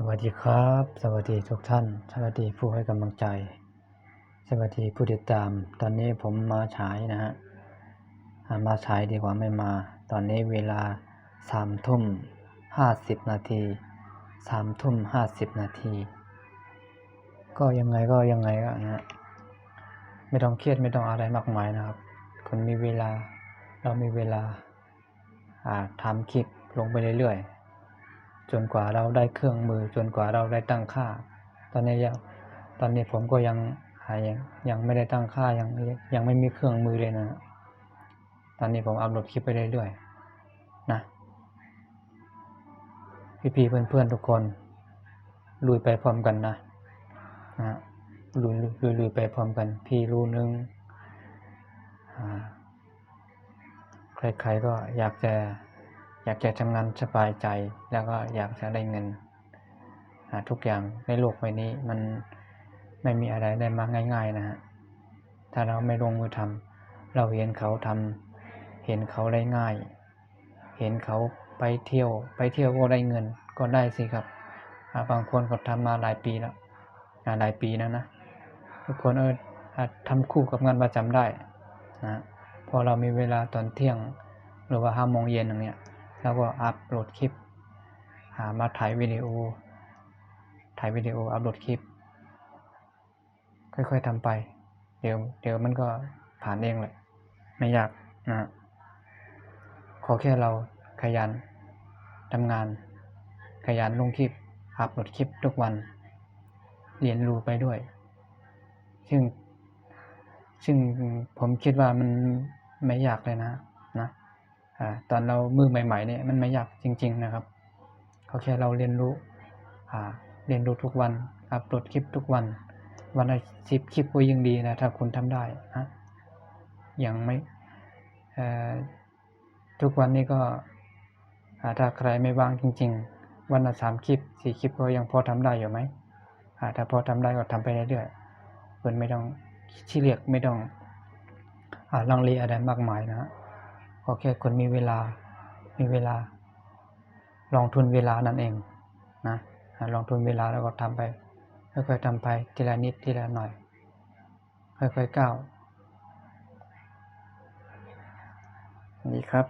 วัสดีครับสวัสดีทุกท่านสวัสดีผู้ให้กำลังใจสวัสดีผู้ติดตามตอนนี้ผมมาฉายนะฮะมาฉายดีกว่าไม่มาตอนนี้เวลา3:50 นาที3:50 นาทีก็ยังไงก็นะฮะไม่ต้องเครียดไม่ต้องอะไรมากมายนะครับคนมีเวลาเรามีเวลาทำคลิปลงไปเรื่อยๆจนกว่าเราได้เครื่องมือจนกว่าเราได้ตั้งค่าตอนนี้ผมก็ยังไม่ได้ตั้งค่ายังไม่มีเครื่องมือเลยนะตอนนี้ผมอัปโหลดคลิปไปเรื่อยๆนะพี่ๆเพื่อนๆทุกคนลุยไปพร้อมกันนะลุยไปพร้อมกันพี่รู้นึงใครๆก็อยากจะทำงานสบายใจแล้วก็อยากจะได้เงินทุกอย่างในโลกใบนี้มันไม่มีอะไรได้มาง่ายๆนะฮะถ้าเราไม่ลงมือทำเราเห็นเขาทำเห็นเขาได้ง่ายเห็นเขาไปเที่ยวก็ได้เงินก็ได้สิครับบางคนก็ทำมาหลายปีแล้วหลายปีนะทุกคนทำคู่กับงานประจำได้นะพอเรามีเวลาตอนเที่ยงหรือว่า5 โมงเย็นอย่างเนี้ยแล้วก็อัปโหลดคลิปมาถ่ายวิดีโออัปโหลดคลิปค่อยๆทำไปเดี๋ยวมันก็ผ่านเองแหละไม่ยากนะขอแค่เราขยันทำงานขยันลงคลิปอัปโหลดคลิปทุกวันเรียนรู้ไปด้วยซึ่งผมคิดว่ามันไม่ยากเลยนะตอนเรามือใหม่ๆเนี่ยมันไม่ยากจริงๆนะครับขอแค่เราเรียนรู้ทุกวันอัปโหลดคลิปทุกวันละ10 คลิปก็ยิ่งดีนะถ้าคุณทำได้นะอย่างไม่ทุกวันนี้ก็ถ้าใครไม่ว่างจริงๆวันละ3 คลิป 4 คลิปก็ยังพอทำได้อยู่ไหมถ้าพอทำได้ก็ทำไปเรื่อยๆคุณไม่ต้องขี้เกียจไม่ต้องลังเลอะไรมากมายนะขอแค่คุณมีเวลาลงทุนเวลานั่นเองนะลงทุนเวลาแล้วก็ทำไปค่อยๆทำไปทีละนิดทีละหน่อยค่อยๆก้าวนี่ครับ